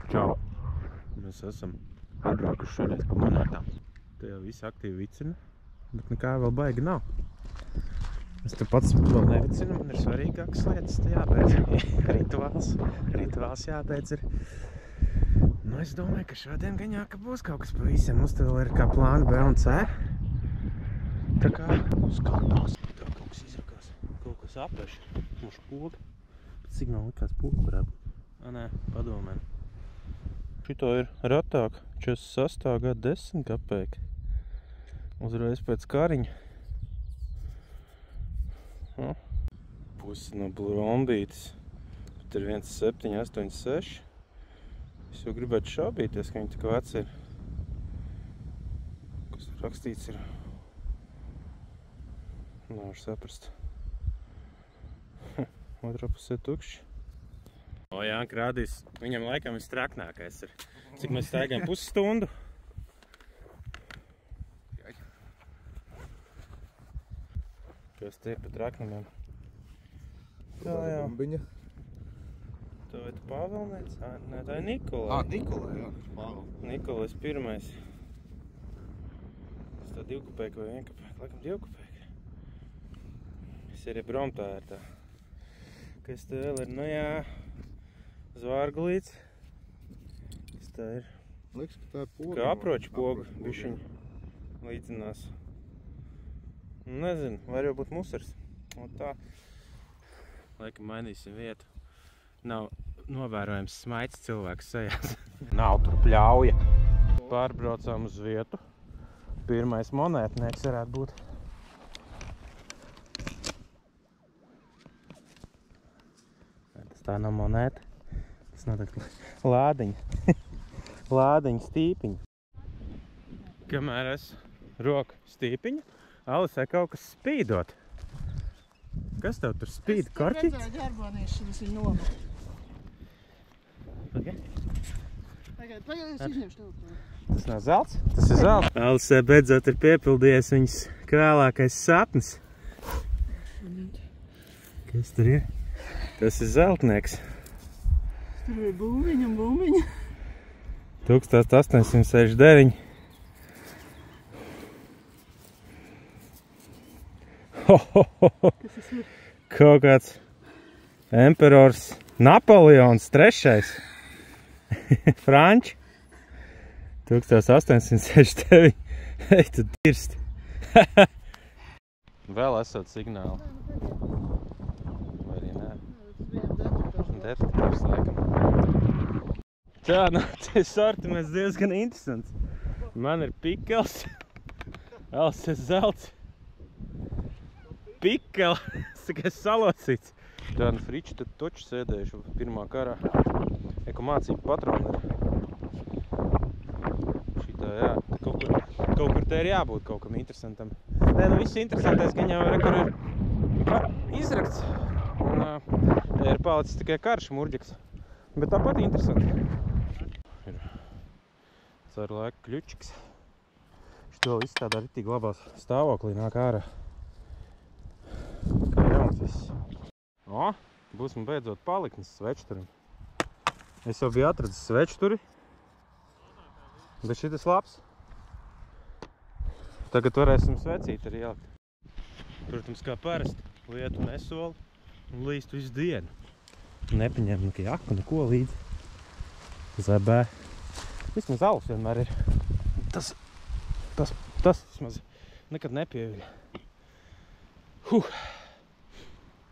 Čau! Mēs esam atbraukuši šoreiz pa monētām. Te jau visi aktīvi vicina, bet nekā vēl baigi nav. Es te pats vēl nevicinu, man ir svarīgākas lietas te jābeidz. Rituāls jābeidz ir. Nu, es domāju, ka šodien gan jāka būs kaut kas pa visiem. Mums te vēl ir kā plāni B un C. Tā kā skatās. Tā kaut kas izrakās. Kaut kas apveš. Mums pulti. Cik nav likās pulti varētu būt? Nē, padomēn. Šito ir ratāk 46. gada 10 kapēki. Uzreiz pēc kariņa. Pusi no blombītes. Bet ir 1,786. Es jau gribētu šaubīties, ka viņi tik veci ir. Kas rakstīts ir? Nav var saprast. Otrā pusē tukšs. O, Jānka rādīs, viņam laikam visstraknākais ir. Cik mēs staigājam pusstundu? Kas te ir pa traknumiem? Tā jā. Tā vai tu Pāvelnēts? Nē, tā ir Nikola. Nikola, jā, Pāvel. Nikolas pirmais. Tas tā 2 kapēka vai 1 kapēka? Laikam 2 kapēka. Serija Brom tā ir tā. Kas te vēl ir? Nu jā. Zvārglīts. Kas tā ir? Liekas, ka tā ir poga. Kā aproču poga, bišķiņ līdzinās. Nezinu, var jau būt musars. Un tā. Laikam mainīsim vietu. Nav novērojams smaids cilvēks sejās. Nav tur pļauja. Pārbraucām uz vietu. Pirmais monētnieks varētu būt. Tas tā nav monēta. Tas noteikti lādiņa. Lādiņa stīpiņa. Kamēr es roku stīpiņu, Alisai kaut kas spīdot. Kas tev tur spīd? Korķis? Es redzēju ģerbonīšanas viņu nomet. Pagaid, es izņemšu tev. Tas nav zelts? Tas ir zelts. Alisai beidzot ir piepildījies viņas krālākais sapnis. Kas tur ir? Tas ir zeltnieks. Tur ir bumbiņa un bumbiņa. 1869. Kas tas ir? Kaut kāds emperors Napoleons III. Franči. 1869. Ej, tu dirsti. Vēl esot signāli. Vai arī nē? Detektīvs laikam. Tā, nu, te sortiments diezgan interesants. Man ir pikels. Else zelts. Pikela. Es tikai salocīts. Tā, nu, friči tad toči sēdējuši pirmā karā. Eko mācību patroni ir. Šitā, jā. Kaut kur te ir jābūt kaut kam interesantam. Nē, nu, viss interesantais, ka jau rekur ir izrakts. Un te ir palicis tikai karš murģiks. Bet tāpat interesanti. Ir caur laiku kļučiks. Šito viss tādā ritīgi labās stāvoklī nāk ārā. Kā jauns viss. O, būs man beidzot paliknis svečturim. Es jau biju atradzis svečturi. Bet šitas labs. Tagad varēsim svecīt arī ielikt. Protams, kā parasti, lietu nesoli un līst visu dienu. Nepaņēmu nekā jaku, neko līdzi. Zebē. Vismaz alus vienmēr ir. Tas vismaz nekad nepieviļ.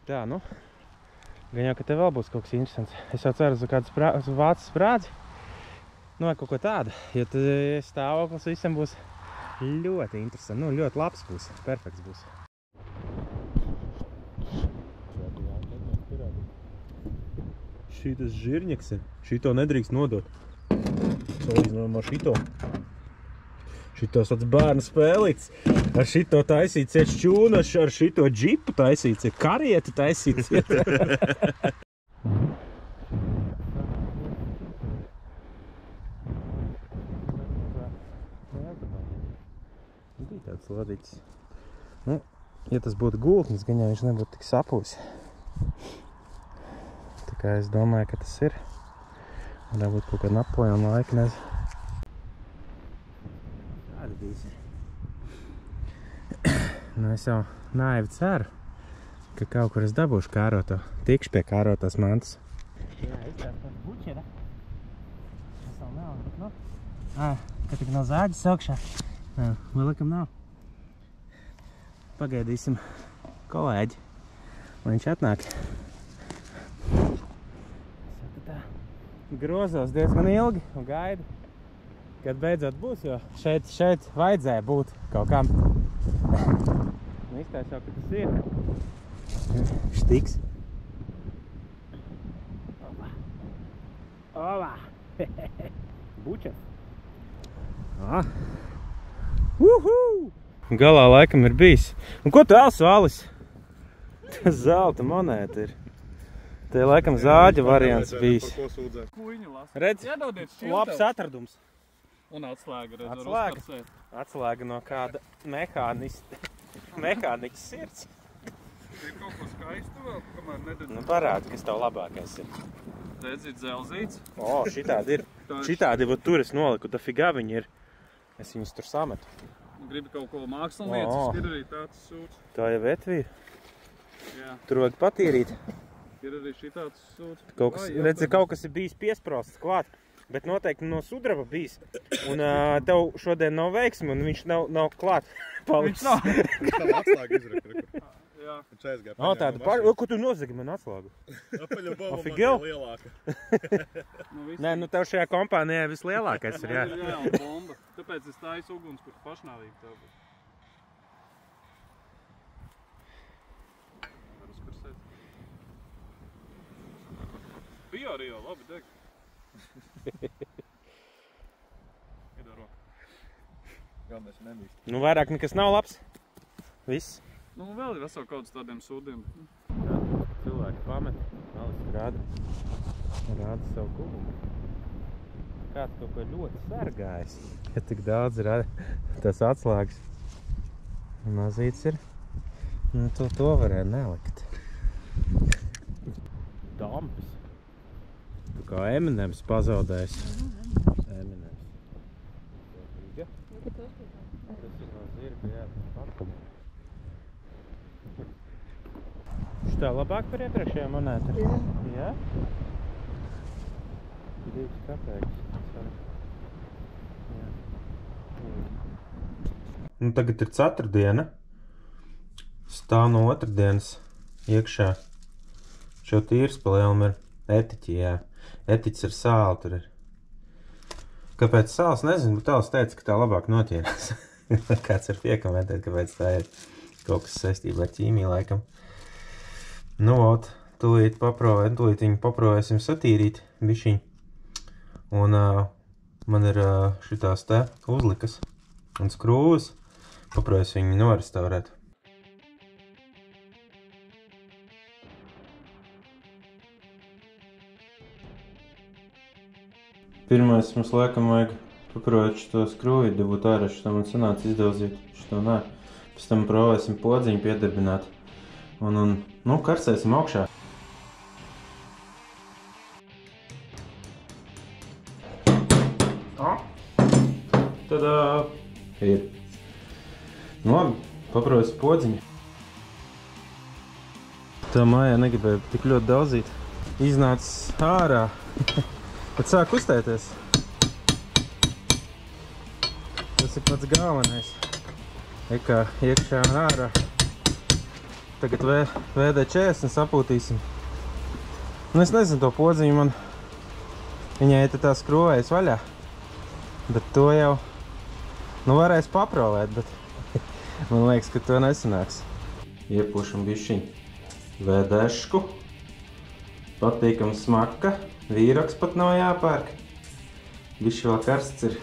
Tā, nu. Gan jau, ka te vēl būs kaut kas interesants. Es jau ceru uz kādu vācu sprādzi. Nu, vai kaut ko tādu. Jo tad stāvoklis visam būs ļoti interesanti. Nu, ļoti labs būs. Perfekts būs. Šitas žirņeks ir. Šito nedrīkst nodot. Salīdzinājumā ar šito. Šito sauc bērnu spēlīts. Ar šito taisīts ir šķūna, ar šito džipu taisīts ir karieti taisīts. Bija tāds lodiķis. Nu, ja tas būtu gultnis, gan jau viņš nebūtu tik sapūs. Tā kā es domāju, ka tas ir. Varbūt kaut kāda Napoleona laika, nezinu. Tāda bijis. Nu, es jau naivi ceru, ka kaut kur es dabūšu kāroto. Tikšu pie kārotās mantas. Jā, iztās buči, da? Es vēl nav, bet nu. Ka tik nav zāģis augšā. Nē, vēl likam nav. Pagaidīsim kolēģi, lai viņš atnāk. Grozos diezgan ilgi un gaidu, kad beidzot būs, jo šeit vajadzēja būt kaut kam. Izstāst jau, ka tas ir. Štiks. Ola! Bučas. Uhu! Galā laikam ir bijis. Un ko tu ēls, Valis? Tas zelta monēta ir. Te laikam zāģa variants bijis. Redz, labs atradums. Un atslēga, redz, Atslēga. Atslēga no kāda mehāniķa sirds. Ir kaut ko skaistu vēl, kamēr nedod. Nu parādi, kas tev labākais ir. Redzīt, dzelzīts. O, šitādi ir. Šitādi, vat tur es noliku, ta figā viņi ir. Es viņus tur sametu. Gribi kaut ko māksliniecas, ir arī tāds sūds. Tā jau vetvīra. Jā. Tur vajag patīrīt. Ir arī šitāds sūds. Redzi, kaut kas ir bijis piesprostas klāt. Bet noteikti no sudraba bijis. Un tev šodien nav veiksmi un viņš nav klāt. Viņš nav. Viņš tam atslēgu izraka. Jā. Viņš aizgāja. O, tāda ko tu nozagi man atslēgu? Afigil? Lielāka. Nē, nu tev šajā kompānijā vislielākais ir, jā. Jā, bomba. Tāpēc es taisu uguns, kur pašnāvīgi tev būs. Var uzkursēt. Bio arī jau, labi deg. Iedod roku. Galvenais nemīst. Nu vairāk nekas nav labs. Viss. Nu, vēl ir vesel kaut tādiem sūdiem. Cilvēki pameta. Malis rāda savu kubumu. Kāds kaut ko ļoti sargājis. Ja tik daudz ir tas atslēgas. Mazīts ir. Nu, to varēja nelikt. Dampis. Tu kā Eminems pazaudējis. Eminems. Tas ir no zirga, jā, pakuma. Šitā labāk par iepriekšējā monētu? Jā. Jā? 2 kapeikas. Nu, tagad ir ceturtdiena. Stāv no otrdienas iekšā. Šo tīrs pa lielam ir etiķi, jā. Etiķis ar sāli tur ir. Kāpēc sāls, nezinu, bet tāls teica, ka tā labāk noķērās. Kāds ir piekomentēt, kāpēc tā ir kaut kas saistībā ar ķīmiju laikam. Nu, ot, tūlīt viņu paprovēsim satīrīt bišķiņ. Un man ir šitās te uzlikas un skrūvas. Paprovēsim viņu norestaurēt. Pirmais mums laikam vajag paprovat šito skrūvi, dabūt ārā, šito man sanāca izdaudzīt, šito nē. Pēc tam provēsim podziņu piedarbināt un nu, karsēsim augšā. Tadā ir. Nu labi, paprovēsim podziņu. Tā mājā negribēja tik ļoti daudzīt. Iznācis ārā. Bet sāk uztēties. Tas ir pats galvenais. Ekā iekšā un ārā. Tagad VD40 sapūtīsim. Nu es nezinu, to podziņu man. Viņai te tā skrūvējas vaļā. Bet to jau nu varēs paprovēt, bet man liekas, ka to nesanāks. Iepūšam bišķiņ VD-šku. Patīkam smaka. Vīroks pat nav jāpērk. Bišķi vēl karsts ir.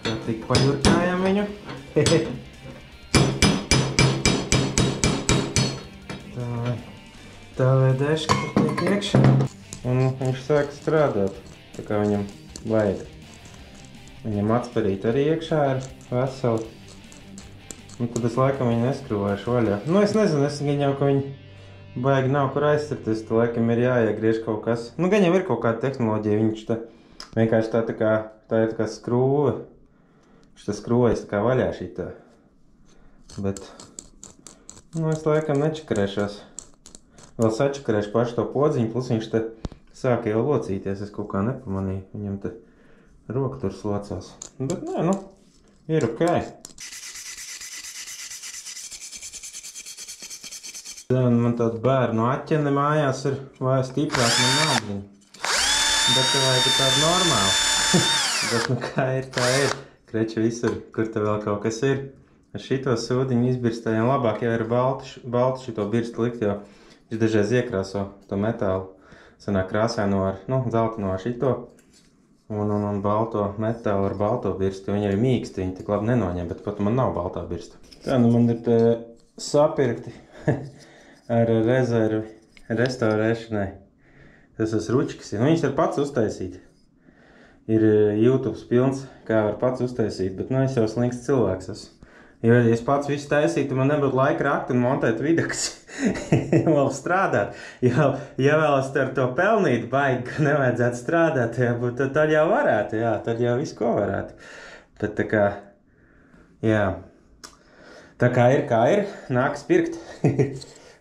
Tā tik pajurkājam viņu. Tā vēdēška tur tiek iekšā. Un viņš sāk strādāt, tā kā viņam vajag. Viņam atsperīt arī iekšā ir veseli. Un tad es laikam viņu neskrūvēšu vaļā. Nu, es nezinu, es gan jau, ka viņi baigi nav kur aizstarties, tad laikam ir jāiegriež kaut kas. Nu, gan jau ir kaut kāda tehnoloģija, viņš te vienkārši tā ir tā kā skrūve. Viņš te skrūvējas tā kā vaļā šitā. Bet, nu, es laikam nečakarēšos. Vēl sačakarēšu pašu to podziņu, plus viņš te sāka jau locīties, es kaut kā nepamanīju. Viņam te roka tur slocās. Bet, nē, nu, ir ok. Man tāda bērnu aķene mājās ir vai stiprāk, man nav viņa. Bet te vajag tādu normālu. Bet, nu, kā ir, tā ir. Kreču visur, kur te vēl kaut kas ir. Ar šito sūdiņu izbirstējiem labāk jau ir baltu šito birstu likt, jo viņš dažreiz iekrāso to metālu. Sanāk krāsēno ar, nu, dzelteno ar šito un balto metālu ar balto birstu. Viņi ir mīksti, viņi tik labi nenoņem, bet pat man nav baltā birsta. Tā, nu, man ir te sapirkti ar rezervi restaurēšanai. Tas ir ručkas. Nu, viņas var pats uztaisīt. Ir YouTube pilns, kā var pats uztaisīt, bet, nu, es jau slinks cilvēks esmu. Jo, ja es pats visu taisītu, man nebūtu laika rakt un montēt videks. Labi strādāt. Jo, ja vēl es ar to pelnītu baigi, ka nevajadzētu strādāt, tad jau varētu, jā, tad jau visu ko varētu. Bet tā kā, jā, tā kā ir, nākas pirkt.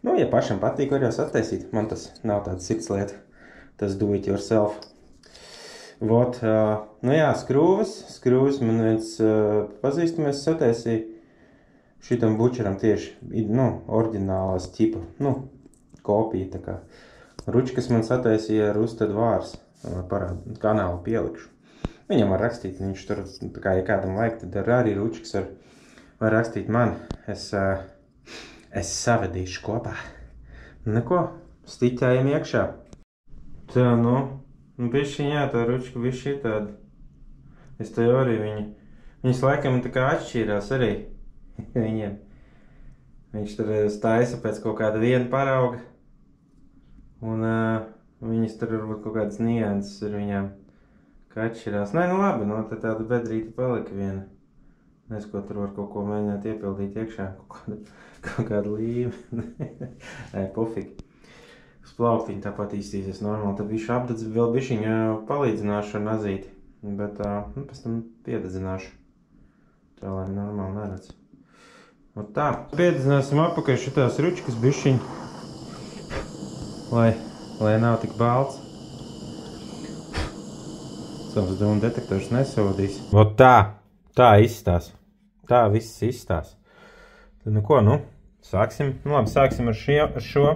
Nu, ja pašam patīk, var jau sataisīt. Man tas nav tāds sirdslieta, tas do it yourself. Vot, nu jā, skrūves man viens pazīstamies sataisīja. Šitam bučeram tieši, nu, oriģinālās ķipa, nu, kopija tā kā. Ručkas man sataisīja ar uztad vārs, parādu, kanālu pielikšu. Viņam var rakstīt, viņš tur, tā kā, ja kādam vajag, tad arī ručkas var rakstīt man. Es savedīšu kopā. Neko, stiķējam iekšā. Tā, nu, bišķiņ, jā, tā ručka bišķi tāda. Es te jau arī viņas laikam tā kā atšķīrās arī. Viņiem. Viņš tur staisa pēc kaut kāda viena parauga. Un viņas tur varbūt kaut kādas nianses ir viņām, kā atšķirās. Nē, nu labi, no te tāda bedrīta palika viena. Nes, ko tur var kaut ko mēģināt iepildīt iekšā. Kaut kādu līmi. Nē, pofīgi. Uz plauktiņu tāpat īstīsies normāli. Tad bišķi apdedz vēl bišķiņu palīdzināšu ar nazīti. Bet, nu, pēc tam piededzināšu. Tā, lai normāli neredz. Un tā, piededzināsim apakaļ šitās ručkas bišķiņ, lai nav tik balts. Savs dūmu detektors nesūdīs. Vot tā izstās. Tā viss izstās. Tad nu ko, nu, sāksim. Nu labi, sāksim ar šo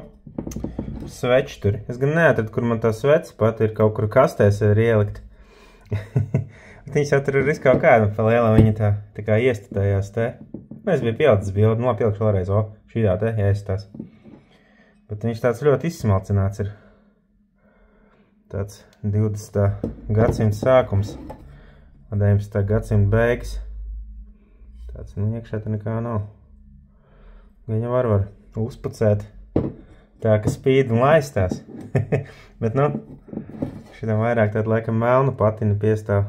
sveču tur. Es gan neatradu, kur man tā sveca pat ir kaut kur kastēs var ielikt. Viņas jau tur ir kaut kāda pa liela, viņa tā kā iestatējās te. Es biju pielicis bildi, nu labi, pielikšu vēlreiz, šitā te iestatās. Bet viņš tāds ļoti izsmalcināts ir. Tāds 20. gadsimta sākums, 19. gadsimta beigas. Tāds, nu, iekšā te nekā nav. Viņa var uzpucēt tā, ka spīd un laistās. Bet, nu, šitam vairāk tāda laikam melnu patina piestāv.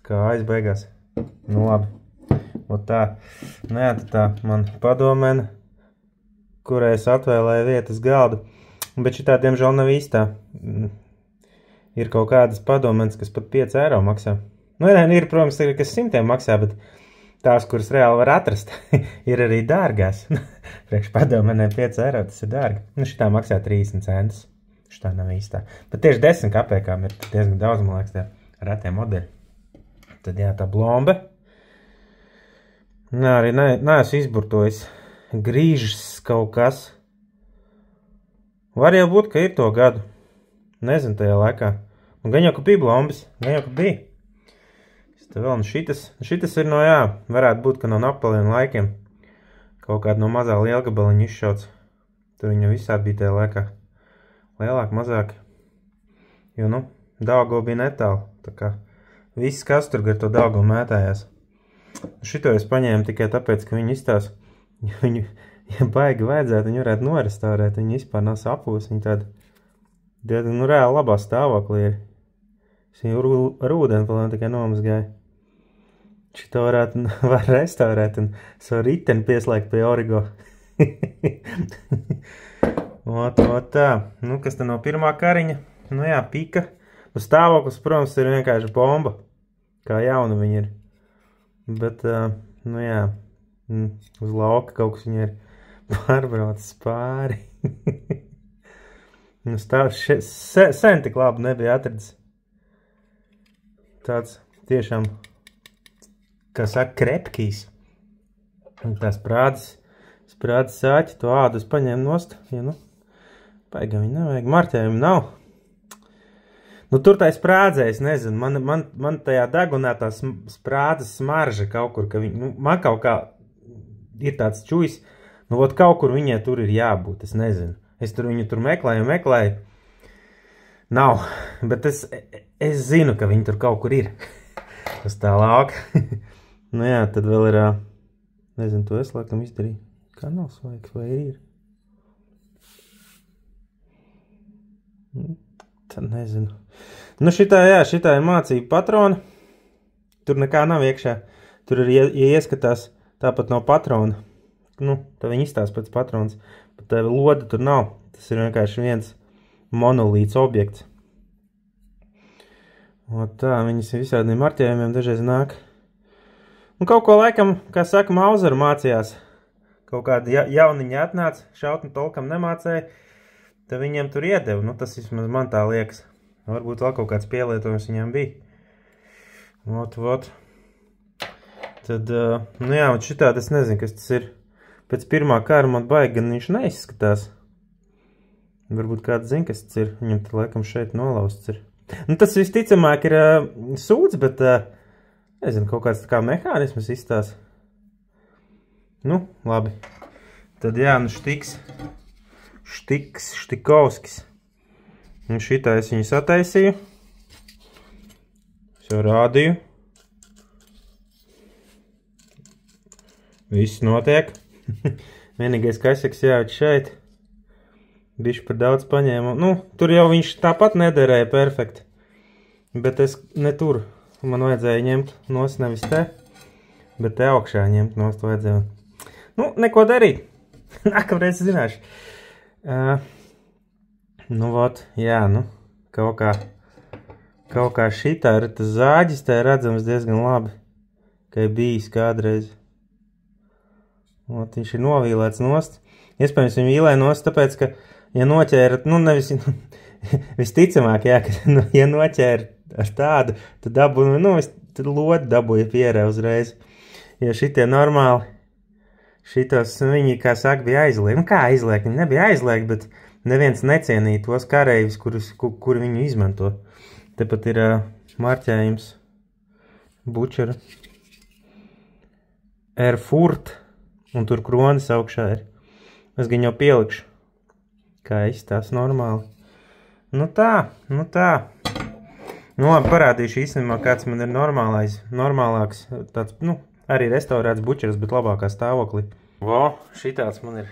Kā aizbeigās. Nu labi. Un tā. Nē, tā man padomena, kurai es atvēlēju vietas galdu. Bet šitā, diemžēl, nav īstā. Ir kaut kādas padomenes, kas pat 5 eiro maksā. Nu, ir, protams, kas 100 maksā, bet tās, kuras reāli var atrast, ir arī dārgās. Priekš padomenēm 5 eiro, tas ir dārgi. Nu, šitā maksā 30 centus. Šitā nav īstā. Bet tieši 10 kapēkām ir diezgan daudz, man liekas, tie retie modeļi. Tad jā, tā blombe. Nē, arī neesmu izburtojis. Grīžas kaut kas. Var jau būt, ka ir to gadu. Nezinu tajā laikā. Un gan jau, ka bija blombas. Gan jau, ka bija. Te vēl, nu šitas ir no jā. Varētu būt, ka no Napoleona laikiem. Kaut kāda no mazā lielgabaliņa izšauts. Tur viņa visādi bija tajā laikā. Lielāk, mazāk. Jo, nu, Daugo bija netālu. Tā kā viss, kas tur gar to Daugo mētājās. Šito es paņēmu tikai tāpēc, ka viņi izstās. Viņu, ja baigi vajadzētu, viņi varētu norestaurēt. Viņi vispār nav sapūs. Viņi tāda, nu, reāli labā stāvoklī ir. Es viņu ar ūdeni vēl tikai nomazgāju. Šito var restaurēt un savu riteni pieslēgt pie Origo. Ot tā. Nu, kas te no pirmā kariņa? Nu jā, pika. Nu, stāvoklis, protams, ir vienkārši bomba. Kā jauna viņa ir. Bet, nu jā, uz lauka kaut kas viņa ir pārbraucis pāri. Nu, stāvs sen tik labi nebija atradis. Tāds tiešām, kā saka, krepkīs. Un tās sprādzes sāķi, to ādu es paņēmu nost. Ja, nu, paigam viņa nevajag, marķējumu nav. Nu, tur tā sprādzē, es nezinu, man tajā degunā tā sprādzes smarža kaut kur, ka viņa, nu, man kaut kā ir tāds čujs, nu, vot kaut kur viņai tur ir jābūt, es nezinu. Es viņu tur meklēju. Nav, bet es zinu, ka viņi tur kaut kur ir. Uz tā lauka. Nu jā, tad vēl ir, nezinu, to es laikam izdarīju. Kā nav svaigs, vai ir? Tad nezinu. Nu šitā ir mācība patrona. Tur nekā nav iekšā. Tur ir, ja ieskatās tāpat no patrona. Nu, tā viņi izstās pēc patrons. Bet tā loda tur nav. Tas ir vienkārši viens monolīts objekts. O tā, viņas ir visādiem marķējumiem dažreiz nāk. Un kaut ko laikam, kā saka, Mauzeru mācījās. Kaut kādi jauniņi atnāca, šautni tolkam nemācēja. Tad viņiem tur iedeva. Nu, tas vismaz man tā liekas. Varbūt vēl kaut kāds pielietojums viņiem bija. Ot. Tad, nu jā, un šitā es nezinu, kas tas ir. Pēc pirmā kara man baigi, gan viņš neizskatās. Varbūt kāds zina, kas tas ir. Viņam tad laikam šeit nolausts ir. Nu, tas visticamāk ir sūds, bet, nezinu, kaut kāds tā kā mehānisms izstās. Nu, labi. Tad jā, nu Štikovskis. Un šitā es viņu sataisīju. Es jau rādīju. Viss notiek. Vienīgais kaseks jāved šeit. Bišķi par daudz paņēmu. Nu, tur jau viņš tāpat nederēja perfekti. Bet es ne tur. Man vajadzēja ņemt nost nevis te, bet te augšā ņemt nost vajadzēja. Nu, neko darīt. Nākamreiz zināšu. Nu, vot, jā, nu, kaut kā šitā ir tas zāģis, tā ir redzams diezgan labi, ka ir bijis kādreiz. Ot, viņš ir novīlēts nost. Iespējams, viņu vīlē nost, tāpēc, ka, ja noķēra, nu, nevis, visticamāk, jā, ka, ja noķēra ar tādu, tad dabūja, nu, tad lodi dabūja pierē uzreiz. Ja šitie normāli, šitos, viņi, kā saka, bija aizliegt. Nu, kā aizliegt? Viņi nebija aizliegt, bet neviens necienīja tos kareivis, kuri viņu izmanto. Tepat ir marķējums Bučera Erfurt, un tur kronis augšā ir. Es gan jau pielikšu, kā izstās normāli. Nu tā. Nu, labi, parādīšu īstenībā, kāds man ir normālāks, tāds, nu, arī restaurēts Bučeras, bet labākā stāvoklī. Vo, šitāds man ir.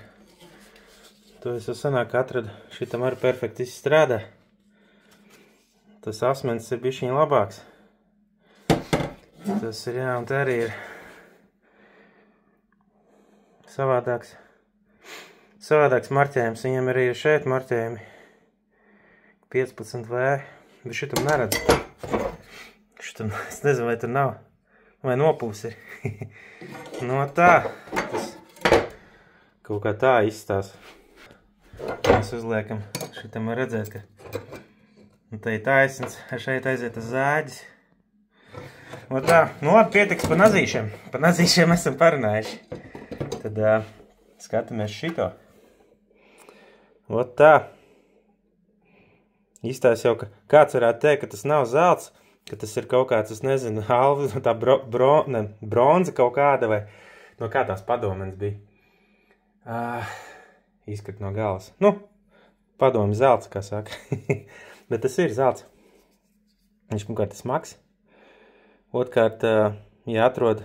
To es jau sanāk atradu. Šitam arī perfekti izstrādā. Tas asmens ir bišķiņ labāks. Tas ir, jā, un te arī ir savādāks marķējums. Viņam arī ir šeit marķējumi 15V. Bet šitam neredzu. Šitam, es nezinu, vai tur nav. Vai nopūs ir. No tā. Tas kaut kā tā izstās. Mēs uzliekam. Šitam var redzēt, ka te ir taisns. Šeit aiziet tas zāģis. No tā. Nu labi, pietiks par nazīšiem. Par nazīšiem esam parunājuši. Tad skatāmies šito. Ot tā. Izstās jau, ka kāds varētu teikt, ka tas nav zelts, ka tas ir kaut kāds, es nezinu, tā bronza kaut kāda, vai no kā tās padomens bija. Izkrit no galas. Nu, padomi zelts, kā saka. Bet tas ir zelts. Viņš pirmkārt ir smags. Otkārt, ja atrod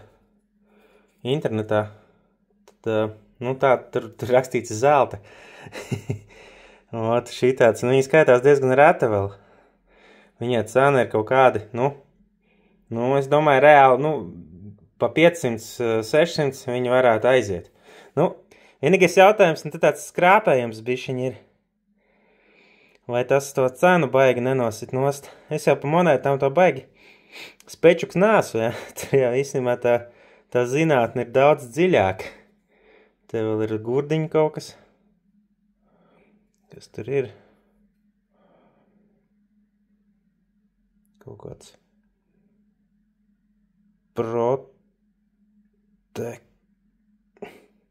internetā, tad, nu tā, tur rakstīts zelta. Ot, šī tāds, nu, viņa skaitās diezgan reta vēl. Viņai cena ir kaut kādi, nu, es domāju, reāli, nu, pa 500, 600 viņi varētu aiziet. Nu, vienīgais jautājums, tad tāds skrāpējums bišķiņ ir. Vai tas to cenu baigi nenosit nost? Es jau pa monētām to baigi spečuks nāsu, ja? Tur jau īstenībā tā zinātne ir daudz dziļāka. Te vēl ir gurdiņa kaut kas. Kas tur ir? Kaut kāds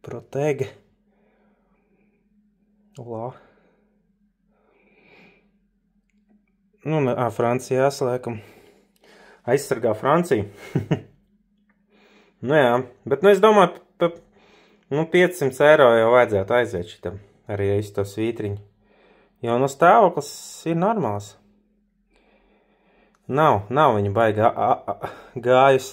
protege. Nu, Francija jāsaliekam. Aizsargā Franciju. Nu jā, bet es domāju, 500 eiro jau vajadzētu aiziet šitam. Arī visu to svītriņu. Jo no stāvoklis ir normāls. Nav viņa baigā gājus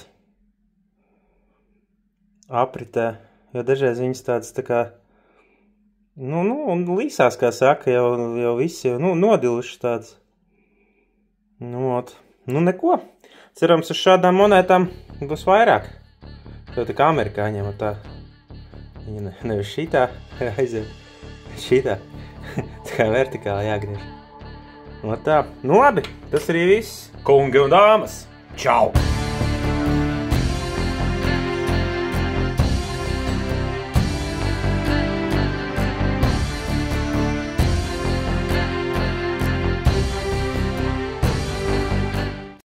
apritē. Jo dažreiz viņas tādas tā kā, un līsās, kā saka, jau visi jau nodiluši tādas. Nu neko. Cerams, uz šādām monētām būs vairāk. Tev tā kā amerikāņiem tā. Viņa nevis šitā aiziet. Šitā. Tā kā vertikāli jāgriež. No tā. Nu labi, tas arī viss. Kungi un dāmas. Čau!